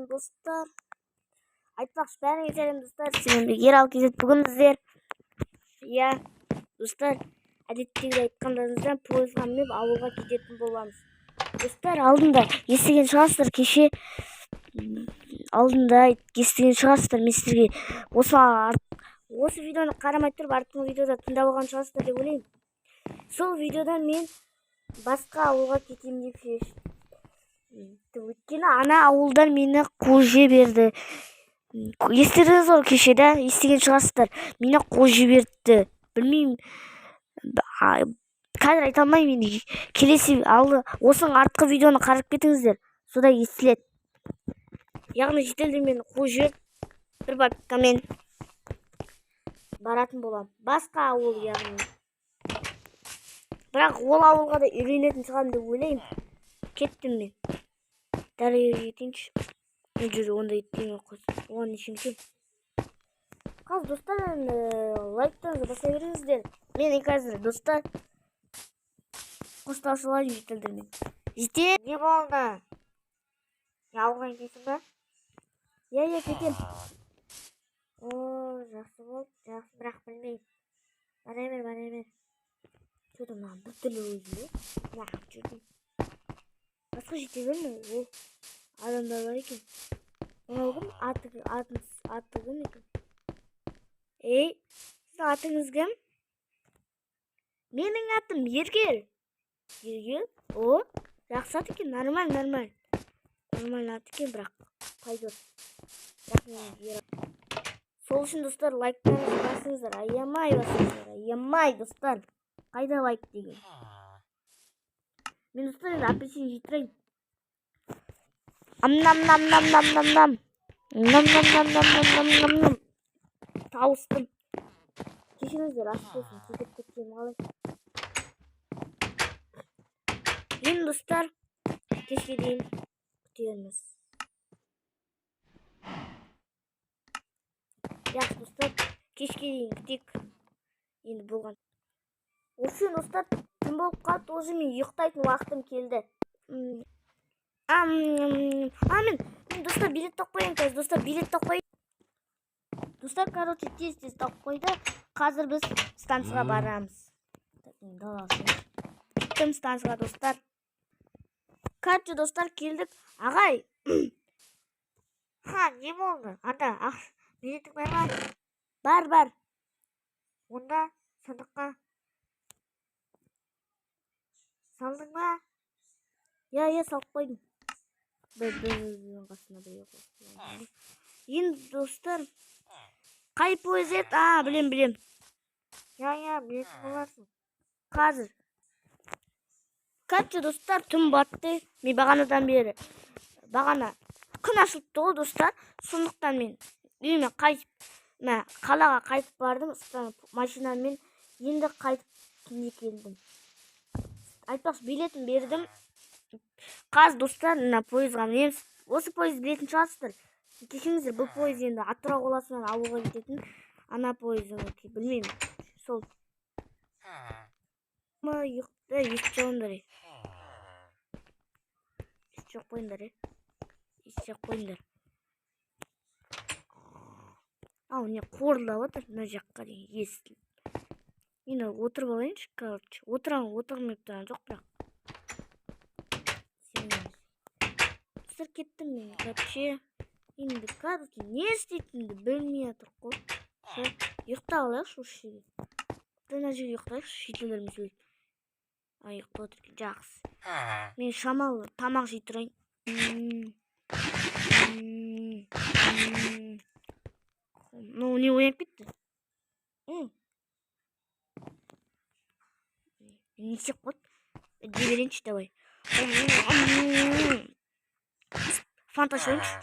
Достар, айтпақшы бәріңе сәлем достар. Сіздермен бірге Ал-Кезет. Бүгін біздер, достар, әдеттегідей айтқандарыңыздан пойызға мініп ауылға кететін боламыз. Достар, алдында естіген шығарсыздар, кеше мен сіздерге осы видеоны қарамай тұрып артқы видеода тыңдап алған шығарсыздар деп ойлаймын. Сол видеодан мен басқа ауылға кетемін деп шештім. Өйткені ана ауылдан мені қуып жіберді. Естідіңіз ғой кеше, да? Естіген шығарсыздар. Мені қуып жіберді. Білмеймін. Қазір айта алмаймын. Келесі осының артқы видеоны қарап кетіңіздер. Сода естіледі. Яғни шетелден мені қуып жіберіп, бір бапкамен баратын болам. Басқа ауыл, яғни. Бірақ ол ауылға да үйренетін шығармын деп ойлаймын. Кеттім мен. Дәрігерге кетейінші. Жүр, онда еттейін оқыз. Оған нешін кен. Қазір достар, лайктарыңызды баса беріңіздер. Мен қазір достар қоштасулар жетілдірмен. Жете, не болды? Ауылға кетесің ба? Я кетем. Жақсы болды. Жақсы, бірақ білмеймін. Бара бер. Что-то маған бір түрлі өзі. Уақыт жүрдім. Басқа жете берме. Ол адамдар бар екен. Ол кім? Аты кім екен? Ей, сіздің атыңыз кім? Менің атым Ергел. Ергел? О, жақсы ат екен. Нормаль. Нормаль ат екен, бірақ пойдет. Сол үшін достар, лайктарыңызды басыңыздар. Аямай достар. Қайда лайк деген? Мен достар енді апельсин жейтрейін. Ам-нам. Тауыстым. Кешіріңіздер, ас болсын. Кетіп кеткенім қалай. Енді достар, кешке дейін күтеміз. Жақсы достар, кешке дейін күтек. Енді болған. Осы достар, түн болып қалды, уже мен ұйықтайтын уақытым келді. Мен достар билет тауып қояйын қазір. Достар, короче, тез тауып қойды. Қазір біз станцияға барамыз. Кеттім станцияға достар. Короче, достар, келдік. Ағай. Не болды? Анда, билетің бар ма? Бар. Онда сандыққа салдың ба? Я салып қойдым. Енді достар, қай пойыз еді? Білем. Я, білетін боларсың. Қазір. Короче, достар, түн батты. Мен бағана күн ашылыпты ғой, достар. Сондықтан мен үйіме қалаға қайтып бардым. Машинамен енді қайтып түнде келдім. Айтпақшы, билетін бердім. Қазір достар, пойызға мінеміз. Осы пойыз білетін шығарсыздар. Кешіңіздер, бұл пойыз енді Атырау қаласынан ауылға кететін. Ана пойызы, білмеймін. Сол. Ешкі қойындар. Не қорылдап отыр, мына жаққа дейін естіліп. Енді отырып алайыншы, короче. Отырмайып тұрған жоқ, бірақ. Сыр кеттім мен, короче. Енді, короче, не істейтінді білмей атыр қой. Ұйықта алайықшы осы жерге. Мына жерге ұйықтайықшы, шетелдермен сөйлеп. Ұйықта отыр екен, жақсы. Мен шамалы тамақ жей тұрайын. Не оянып кетті? Не істеп қойды? Жеберейінші, давай. Фанта ішейінші.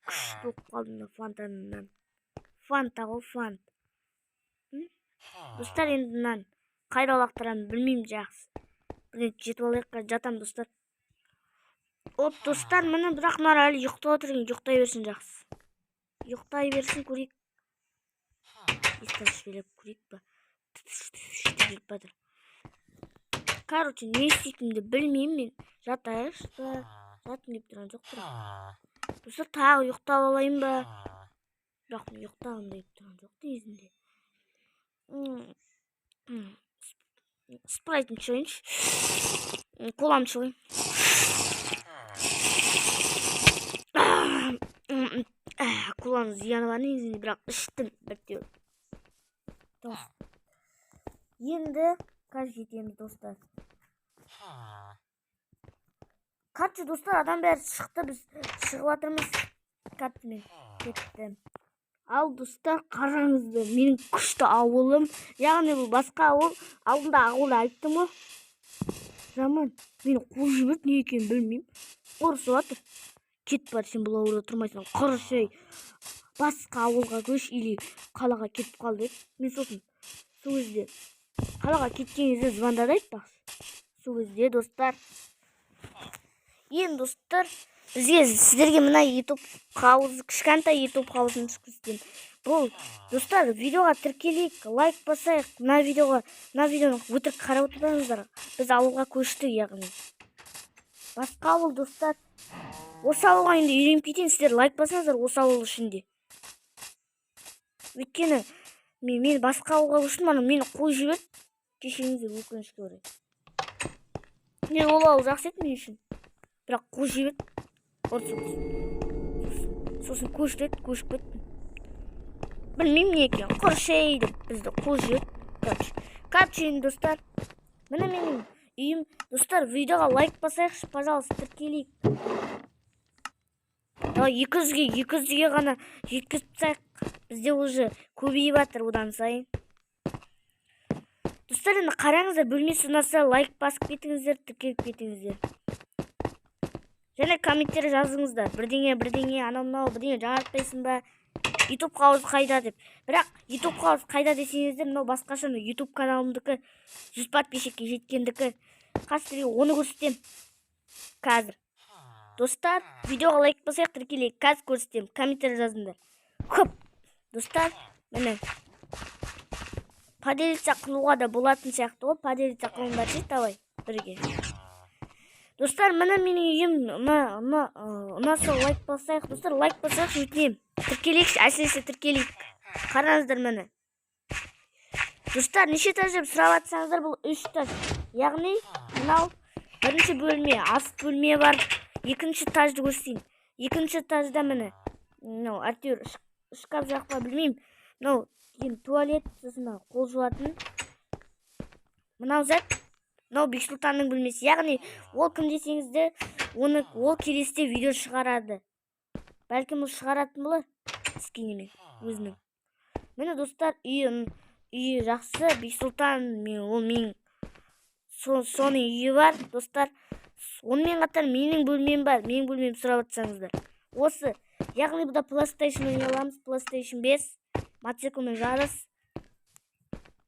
Күшті болып қалдым да фантадан. Фанта ғой, фант. Достар, енді мынаны қайда лақтырамын білмеймін, жақсы. Жетіп алайыққа жатам, достар. Достар, міне бірақ мына әлі ұйықта отырған, ұйықтай берсін, жақсы. Ұйықтай берсін, көрейік. Естен шпелеп көрейік па. жүріп жатыр. Короче, не істейтінімді білмеймін мен. Жатайықшы да. Жатқым келіп тұрған жоқ бірақ. Достар, тағы ұйықтап алайын ба? Бірақ мен ұйықтағым келіп тұрған жоқ негізінде. Спрайтын ішейінші. Коламды ішейін. Коланың зияны бар негізінде, бірақ іштім біртеу. Енді қазір жетеміз достар. Қатшы достар, адам бәрі шықты, біз шығып жатырмыз. Қатымен кетті. Ал достар, қараңызды, менің күшті ауылым. Яғни бұл басқа ауыл. Алдында ауылды айттым ғой. Жаман, мені қуып жіберді, не екенін білмеймін. Ұрысып жатыр. Кетіп бар, сен бұл ауылда тұрмайсың. Құрышай. Басқа ауылға көш или қалаға кетіп қалды. Мен сосын сол кезде қалаға кеткен кезде звондады айтпақшы. Сол кезде достар. Енді достар, бізге сіздерге мына YouTube қауызы, кішкентай YouTube қауызын түскізден. Бұл достар, видеоға тіркелейік, лайк басайық. Мына видеоны өтірік қарап отырсаңыздар, біз ауылға көштік, яғни. Басқа ауыл достар. Осы ауылға енді үйреніп кетейін, сіздер лайк басаңыздар осы ауыл ішінде. Өйткені мен басқа ауылға көштім, мені қуып жіберді. Кешіріңіздер, өкінішке орай. Мен ол ауыл жақсы еді мен үшін. Бірақ қуып жіберді. Сосын көшіп кеттім. Білмеймін не екен. Құрышай деп бізді қуып жіберді. Короче, достар. Міне менің үйім. Достар, видеоға лайк басайықшы, пожалуйста, тіркелейік. 200-ге ғана жеткізіп тастайық. Бізде уже көбейіп жатыр одан сайын. Достар, енді қараңыздар, бөлмесі ұнаса лайк басып кетіңіздер, тіркеліп кетіңіздер. Және комменттер жазыңыздар. Бірдеңе, анау, бірдеңе жаңартпайсың ба? YouTube қауызы қайда деп. Бірақ YouTube қауызы қайда десеңіздер, мынау басқаша YouTube каналымдікі 100 подписчикке жеткендікі. Қазір оны көрсетем. Қазір. Достар, видеоға лайк басайық, тіркелейік. Қазір көрсетем. Комменттер жазыңдар. Көп. Достар, міне. Поделиться қылуға да болатын сияқты ғой. Поделиться қылыңдар ше, давай бірге. Достар, міне менің үйім ұнаса лайк басайық. Достар, лайк басайық, өтінем. Тіркелейікші, әсіресе тіркелейік. Қараңыздар мені. Достар, неше этаж деп сұрап жатсаңыздар, бұл 3 этаж. Яғни, мынау бірінші бөлме, ас бөлме бар. Екінші этажды көрсетейін. Екінші этажда міне. Әйтеуір шкаф жаққа білмеймін. Туалет, сосын қол жуатын. Мынау зат. Мынау Бексұлтанның бөлмесі. Яғни, ол кім десеңізде, ол келесіде видео шығарады. Бәлкім ол шығаратын болар. Скинемен, өзінің. Мені достар, үйі жақсы. Бексұлтан, ол менің соның үйі бар. Достар, онымен қатар менің бөлмем бар. Менің бөлмем сұрап жатсаңыздар. Осы. Яғни, бұда PlayStation ойнай аламыз. PlayStation 5. Матсекумен жарыс.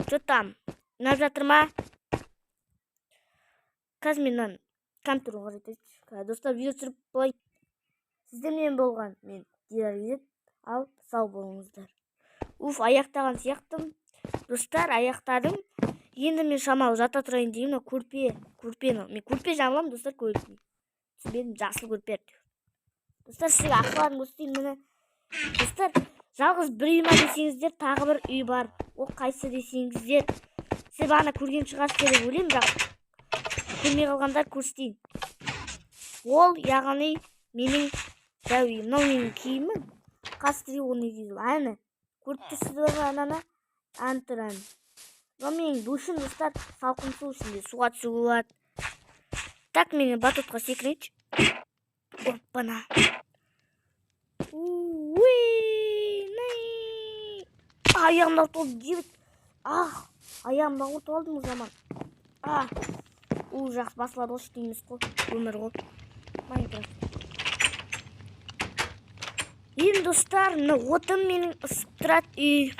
Что там? Ұнап жатыр ма? Қазір мен компьютерге қарайтайын. Достар, видео түсіріп болайын. Сіздермен болған мен Дирарвизет. Ал сау болыңыздар. Аяқтаған сияқтым. Достар, аяқтадым. Енді мен шамалы жата тұрайын деймін. Мен көрпе жамылам, достар, көрпе. Түсінбедім, жасыл көрпе. Достар, сізге ақыларын көрсетейін мені. Достар, жалғыз бір үй ма десеңіздер, тағы бір үй бар. Ол қайсы десеңіздер. Сіз бағана көрген шығарсыз деп ойлаймын, бірақ көрмей қалғандар көрсетейін. Ол, яғни, менің дәуім. Мынау менің киімім. Қастыры оны дейді. Әні. Көріп тұрсыздар ма ананы? Антыран. Мынау менің душым, достар, салқын су ішінде суға түсуге болады. Так, мені батутқа секірейінші. Оппана. Аяғымда толды дебіт. Аяғымда құртып алдым заман. Жақсы басылады ғой, дейміз ғой. Өмір ғой. Майнкрафт. Енді достар, отым менің ысып тұрады үй.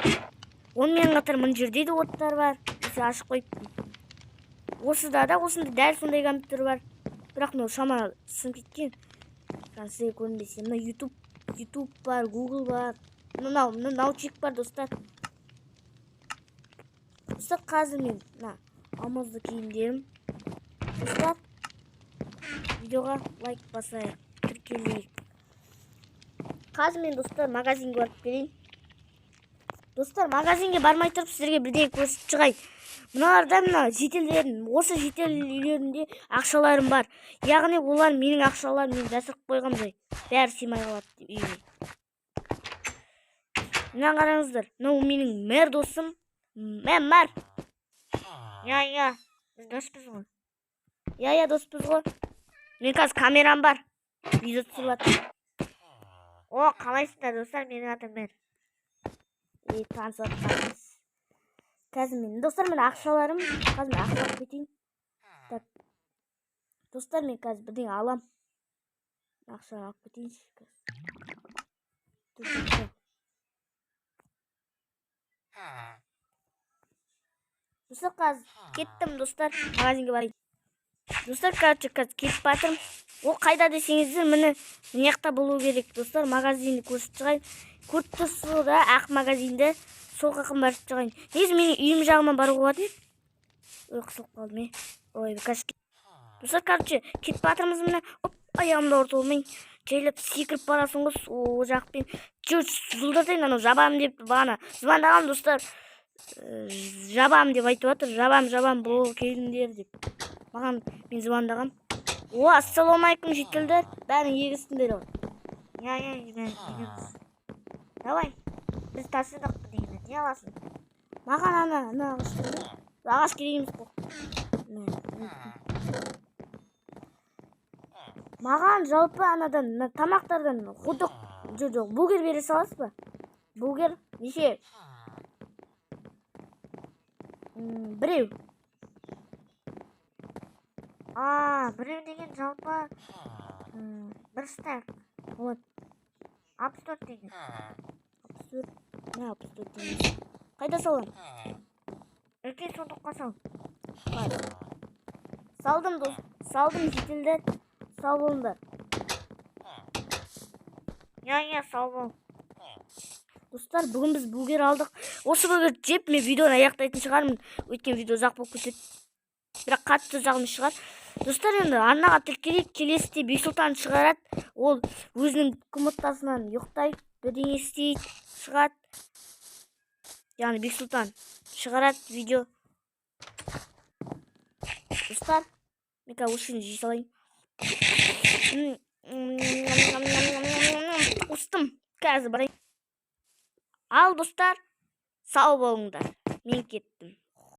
Онымен қатар мына жерде де оттар бар. Осы ашық қойыппын. Осында дәл сондай компьютер бар. Бірақ мынау шамалы сынып кеткен. Сізге көрінбесе, мына YouTube бар, Google бар. Мынау научник бар, достар. Достар, қазір мен алмазды киімдерім. Достар, видеоға лайк басайық, тіркелейік. Қазір мен достар магазинге барып келейін. Достар, магазинге бармай тұрып сіздерге бірдеңе көрсетіп шығайын. Мыналарда мына шетелдердің, осы шетел үйлерінде ақшаларым бар. Яғни олар менің ақшаларым, мен жасырып қойғам жай. Бәрі сыймай қалады деп үйге. Мына қараңыздар, мынау менің мэр досым. Мэр. Я, біз доспыз ғой. Я, доспыз ғой. Мен қазір камерам бар. Видео түсіріп жатырмын. О, қалайсыздар достар, менің атым мэр. Танысып жатқанымыз. Қазір мен достар, мен ақшаларым. Қазір мен ақша алып кетейін. Так. Достар, мен қазір бірдеңе алам. Ақша алып кетейінші. Достар, қазір кеттім достар. Магазинге барайын. Достар, қазір кетіп батырмын. Ол қайда десеңіздер, міне мынаяқта болу керек. Достар, магазинді көрсетіп шығайын. Көріп тұрсыздар да, ақ магазинді сол қақын барып шығайын. Негізі менің үйім жағыма баруға болады. Ой, қысылып қалдым. Ой, қазір. Достар, қазір кетіп батырмыз міне. Оп, аяғымда орталмай жайлап секіріп барасың ғой. О жақпен жылдатайын, анау жабам деп бағана звондағам достар. Жабам деп айтып жатыр. Жабам бұл келіңдер деп. Маған мен звондағам. О, ассалаумалейкум шетелдер. Бәрің егістіңдер ғой. Давай. Біз тасыдық деймін. Не аласың? Маған ана ағаш керегіміз қоқ. Маған жалпы анадан тамақтардан худок жоқ бургер бере саласыз ба? Бургер неше? Біреу. Біреу деген жалпы бір стек. Вот. 64 деген. 64. Не 64 деген? Қайда салам? Өке сондыққа сал. Салдым дос. Салдым шетелдер. Сау болыңдар. Я, сау бол. Достар, бүгін біз бургер алдық. Осы бургер жеп мен видеоны аяқтайтын шығармын. Өткен видео ұзақ болып кетеді. Бірақ қатты ұзағымыз шығар. Достар, енді арнаға тіркелейік. Келесіде Бексұлтан шығарады. Ол өзінің комнатасынан ұйықтайды, бірдеңе істейді, шығады. Яғни Бексұлтан шығарады видео. Достар, мен қазір ушыны жей салайын. Устым. Қазір барайын. Ал достар, сау болыңдар. Мен кеттім.